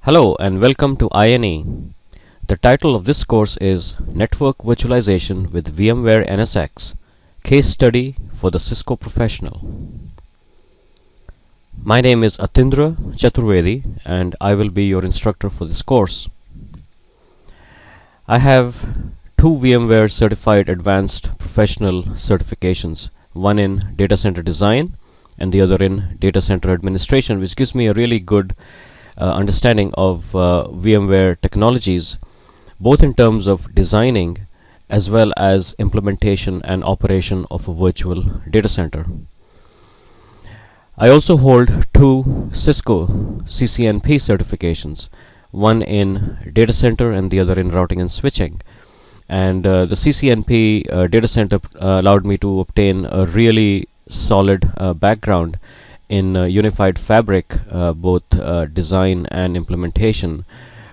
Hello and welcome to INE. The title of this course is Network Virtualization with VMware NSX, Case Study for the Cisco Professional. My name is Atindra Chaturvedi and I will be your instructor for this course. I have two VMware Certified Advanced Professional certifications, one in Data Center Design and the other in Data Center Administration, which gives me a really good understanding of VMware technologies, both in terms of designing as well as implementation and operation of a virtual data center. I also hold two Cisco CCNP certifications, one in data center and the other in routing and switching. And the CCNP data center allowed me to obtain a really solid background in unified fabric, both design and implementation,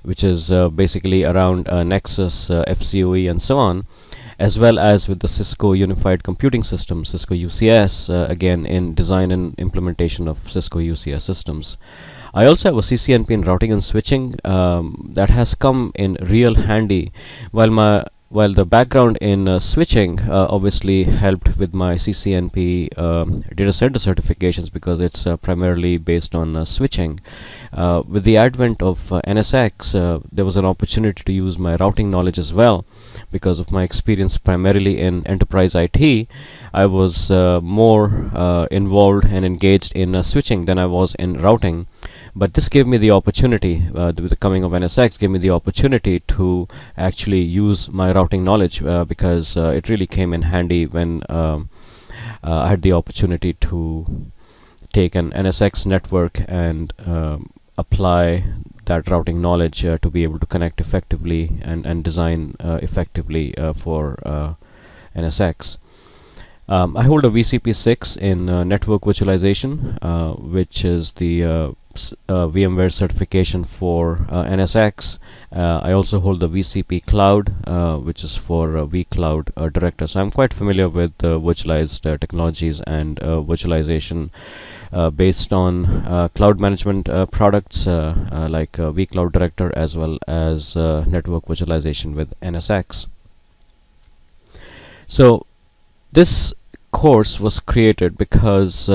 which is basically around Nexus, FCOE and so on, as well as with the Cisco Unified Computing System, Cisco UCS, again in design and implementation of Cisco UCS systems. I also have a CCNP in routing and switching that has come in real handy while the background in switching obviously helped with my CCNP data center certifications because it's primarily based on switching. With the advent of NSX, there was an opportunity to use my routing knowledge as well. Because of my experience primarily in enterprise IT, I was more involved and engaged in switching than I was in routing. But this gave me the opportunity, with the coming of NSX, gave me the opportunity to actually use my routing knowledge because it really came in handy when I had the opportunity to take an NSX network and apply that routing knowledge to be able to connect effectively and design effectively for NSX. I hold a VCP 6 in Network Virtualization, which is the VMware certification for NSX. I also hold the VCP Cloud, which is for vCloud Director. So I'm quite familiar with virtualized technologies and virtualization based on cloud management products like vCloud Director as well as network virtualization with NSX. So this course was created because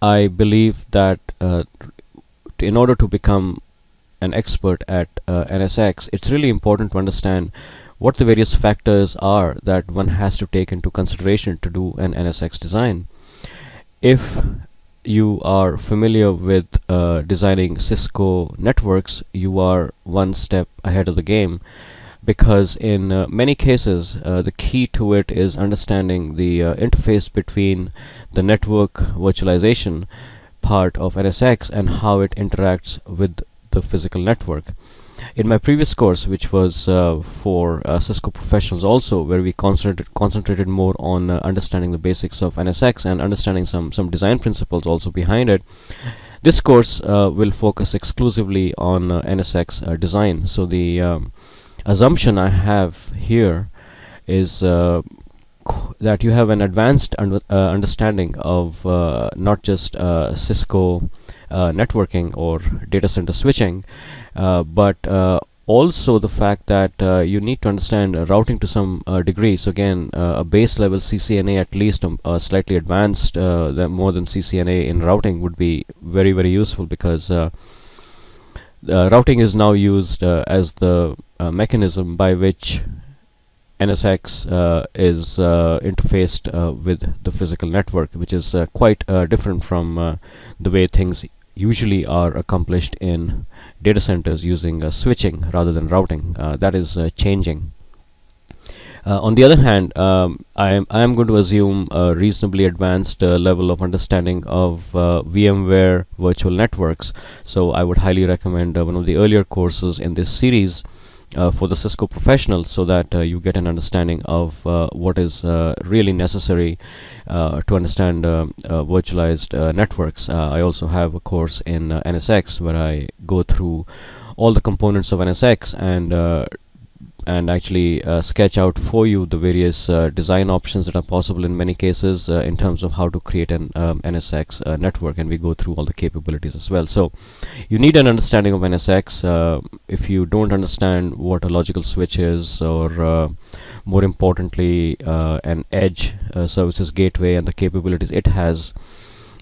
I believe that in order to become an expert at NSX, it's really important to understand what the various factors are that one has to take into consideration to do an NSX design. If you are familiar with designing Cisco networks, you are one step ahead of the game, because in many cases the key to it is understanding the interface between the network virtualization part of NSX and how it interacts with the physical network. In my previous course, which was for Cisco professionals also, where we concentrated more on understanding the basics of NSX and understanding some design principles also behind it, this course will focus exclusively on NSX design. So the assumption I have here is that you have an advanced understanding of not just Cisco networking or data center switching, but also the fact that you need to understand routing to some degree. So again, a base level CCNA, at least slightly advanced more than CCNA in routing, would be very, very useful, because routing is now used as the mechanism by which NSX is interfaced with the physical network, which is quite different from the way things usually are accomplished in data centers using switching rather than routing. That is changing. On the other hand, I am going to assume a reasonably advanced level of understanding of VMware virtual networks. So I would highly recommend one of the earlier courses in this series for the Cisco professionals, so that you get an understanding of what is really necessary to understand virtualized networks. I also have a course in NSX where I go through all the components of NSX and and actually sketch out for you the various design options that are possible in many cases in terms of how to create an NSX network, and we go through all the capabilities as well. So you need an understanding of NSX. If you don't understand what a logical switch is, or more importantly an edge services gateway and the capabilities it has,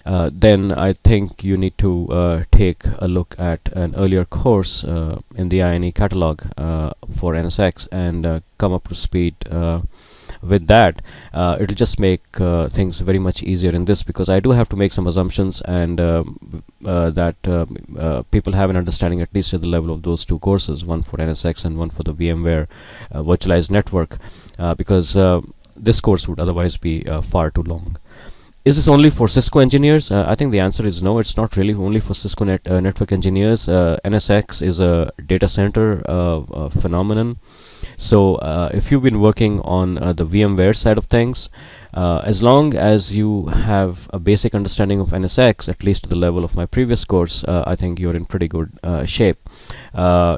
then I think you need to take a look at an earlier course in the INE catalog for NSX, and come up to speed with that. It'll just make things very much easier in this, because I do have to make some assumptions, and that people have an understanding at least at the level of those two courses, one for NSX and one for the VMware virtualized network, because this course would otherwise be far too long. Is this only for Cisco engineers? I think the answer is no. It's not really only for Cisco network engineers. NSX is a data center phenomenon. So if you've been working on the VMware side of things, as long as you have a basic understanding of NSX, at least to the level of my previous course, I think you're in pretty good shape.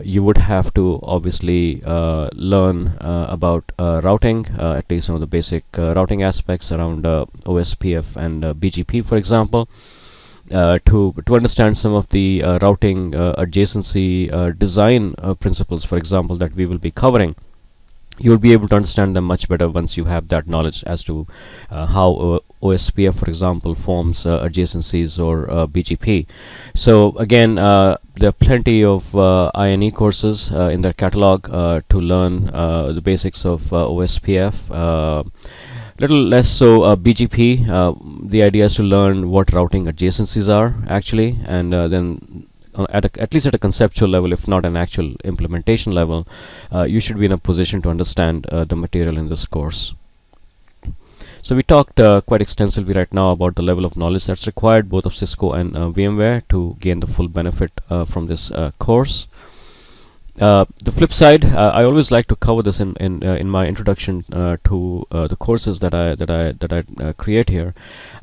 You would have to obviously learn about routing, at least some of the basic routing aspects around OSPF and BGP, for example. To understand some of the routing adjacency design principles, for example, that we will be covering, you'll be able to understand them much better once you have that knowledge as to how OSPF, for example, forms adjacencies, or BGP. So again, there are plenty of INE courses in their catalog to learn the basics of OSPF. Little less so BGP. The idea is to learn what routing adjacencies are actually, and then at least at a conceptual level, if not an actual implementation level, you should be in a position to understand the material in this course. So we talked quite extensively right now about the level of knowledge that's required both of Cisco and VMware to gain the full benefit from this course. The flip side, I always like to cover this in my introduction to the courses that I create here.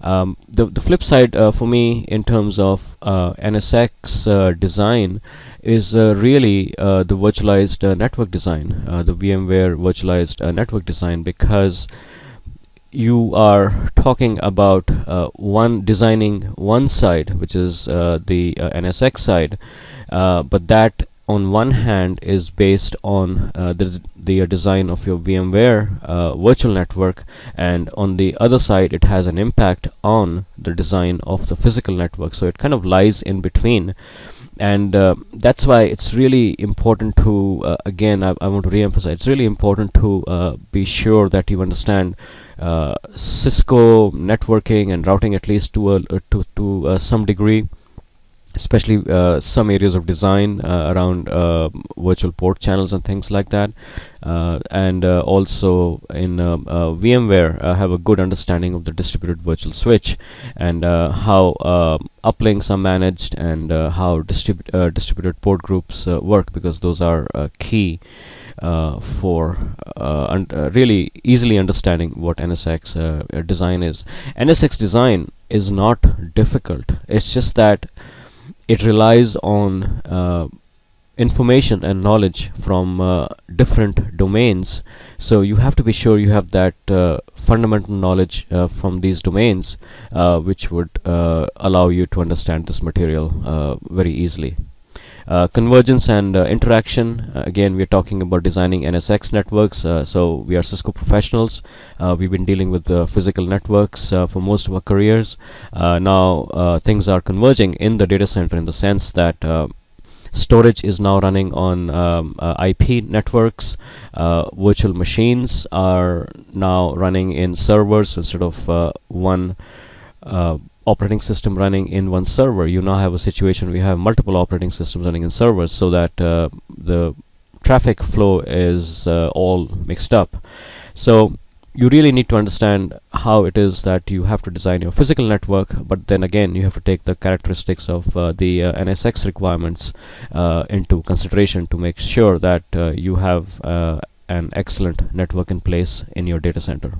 The flip side for me in terms of NSX design is really the virtualized network design, the VMware virtualized network design, because you are talking about designing one side, which is the NSX side, but that on one hand is based on the design of your VMware virtual network, and on the other side it has an impact on the design of the physical network. So it kind of lies in between, and that's why it's really important to again I want to re-emphasize, it's really important to be sure that you understand Cisco networking and routing, at least to some degree, especially some areas of design around virtual port channels and things like that, and also in VMware have a good understanding of the distributed virtual switch, and how uplinks are managed, and how distributed port groups work, because those are key for really easily understanding what NSX design is. NSX design is not difficult, it's just that it relies on information and knowledge from different domains. So you have to be sure you have that fundamental knowledge from these domains, which would allow you to understand this material very easily. Convergence and interaction, again we are talking about designing NSX networks, so we are Cisco professionals. We've been dealing with physical networks for most of our careers. Now things are converging in the data center, in the sense that storage is now running on IP networks. Virtual machines are now running in servers instead of one operating system running in one server. You now have a situation where you have multiple operating systems running in servers, so that the traffic flow is all mixed up. So you really need to understand how it is that you have to design your physical network, but then again you have to take the characteristics of the NSX requirements into consideration to make sure that you have an excellent network in place in your data center.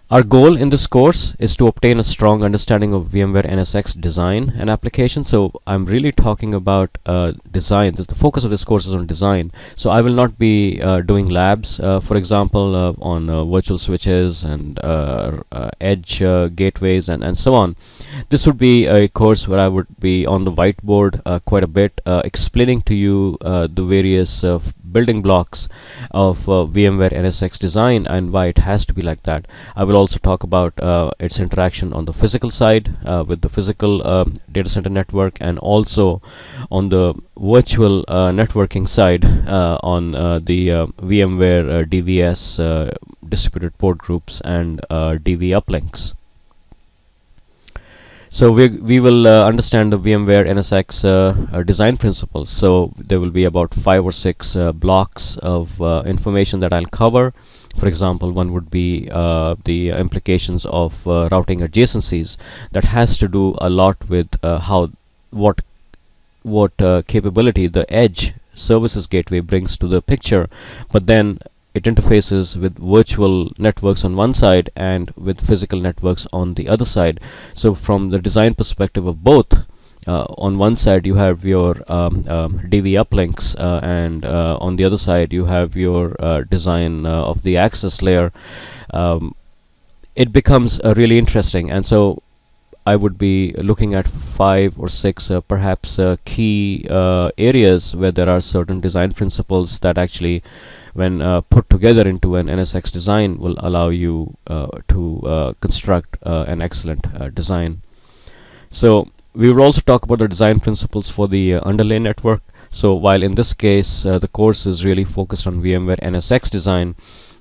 Our goal in this course is to obtain a strong understanding of VMware NSX design and application. So I'm really talking about design. The focus of this course is on design. So I will not be doing labs, for example, on virtual switches and edge gateways and so on. This would be a course where I would be on the whiteboard quite a bit, explaining to you the various building blocks of VMware NSX design and why it has to be like that. I will also talk about its interaction on the physical side with the physical data center network, and also on the virtual networking side on the VMware DVS distributed port groups and DV uplinks. So we will understand the VMware NSX design principles. So there will be about 5 or 6 blocks of information that I'll cover. For example, one would be the implications of routing adjacencies. That has to do a lot with what capability the edge services gateway brings to the picture, but then it interfaces with virtual networks on one side and with physical networks on the other side. So from the design perspective of both, on one side you have your DV uplinks, and on the other side you have your design of the access layer. It becomes really interesting, and so I would be looking at 5 or 6 perhaps key areas where there are certain design principles that actually, when put together into an NSX design, will allow you to construct an excellent design. So we will also talk about the design principles for the underlay network. So while in this case the course is really focused on VMware NSX design,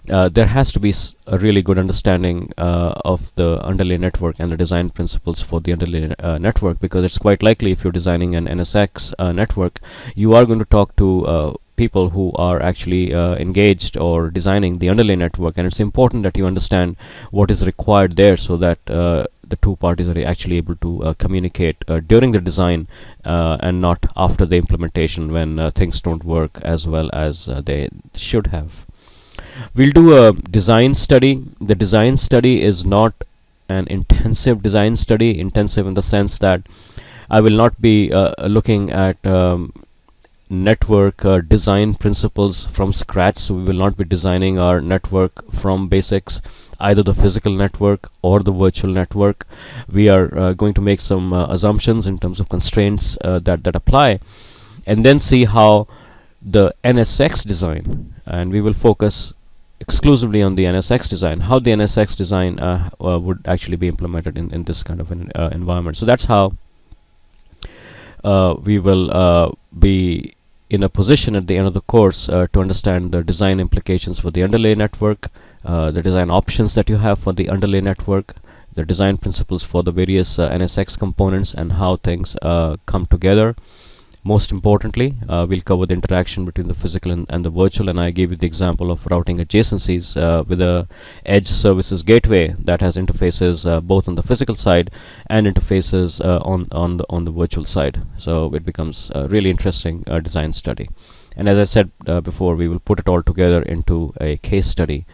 there has to be a really good understanding of the underlay network and the design principles for the underlay network, because it's quite likely if you're designing an NSX network, you are going to talk to people who are actually engaged or designing the underlay network, and it's important that you understand what is required there, so that the two parties are actually able to communicate during the design and not after the implementation, when things don't work as well as they should have. We'll do a design study. The design study is not an intensive design study, intensive in the sense that I will not be looking at network design principles from scratch. So we will not be designing our network from basics, either the physical network or the virtual network. We are going to make some assumptions in terms of constraints that apply, and then see how the NSX design, and we will focus exclusively on the NSX design, how the NSX design would actually be implemented in this kind of an environment. So that's how we will be in a position at the end of the course to understand the design implications for the underlay network, the design options that you have for the underlay network, the design principles for the various NSX components, and how things come together. Most importantly, we'll cover the interaction between the physical and the virtual, and I gave you the example of routing adjacencies with a edge services gateway that has interfaces both on the physical side and interfaces on the virtual side. So it becomes a really interesting design study. And as I said before, we will put it all together into a case study